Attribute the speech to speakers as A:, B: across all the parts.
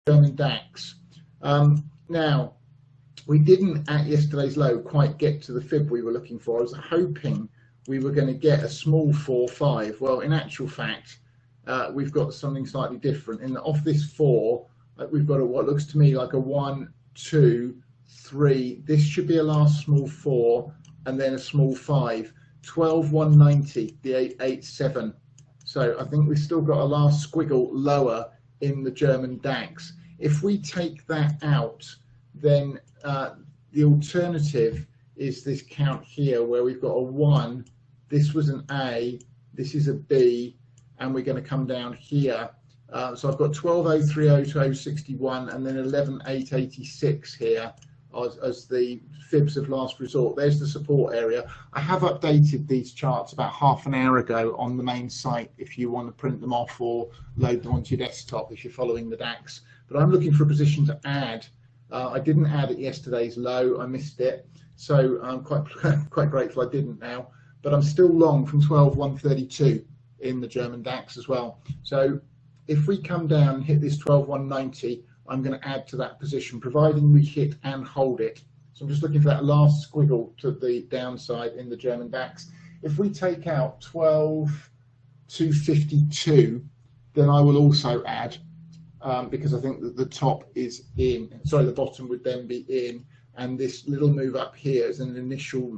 A: German DAX. Now, we didn't at yesterday's low quite get to the fib we were looking for. I was hoping we were going to get a small 4-5. Well, in actual fact, we've got something slightly different. Off this 4, we've got what looks to me like a 1, 2, 3. This should be a last small 4 and then a small 5. 12,190, the 887. So I think we've still got a last squiggle lower in the German DAX. If we take that out, then the alternative is this count here where we've got a 1, this was an A, this is a B, and we're going to come down here. So I've got 12,030 to 061 and then 11,886 here as the fibs of last resort. There's the support area. I have updated these charts about half an hour ago on the main site if you want to print them off or load them onto your desktop if you're following the DAX. But I'm looking for a position to add. I didn't add at yesterday's low, I missed it, so I'm quite grateful I didn't now. But I'm still long from 12,132 in the German DAX as well. So if we come down and hit this 12,190, I'm going to add to that position, providing we hit and hold it. So I'm just looking for that last squiggle to the downside in the German DAX. If we take out 12,252, then I will also add, because I think that the top is in, sorry, the bottom would then be in, and this little move up here is an initial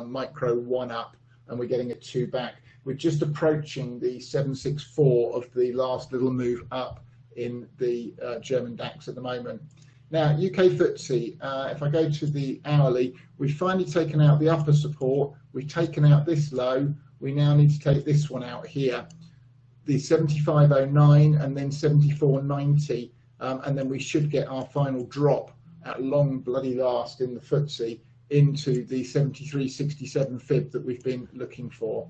A: micro 1 up, and we're getting a 2 back. We're just approaching the 764 of the last little move up in the German DAX at the moment. Now, UK FTSE, if I go to the hourly, we've finally taken out the upper support, we've taken out this low, we now need to take this one out here, the 75.09 and then 74.90, and then we should get our final drop at long bloody last in the FTSE into the 73.67 fib that we've been looking for.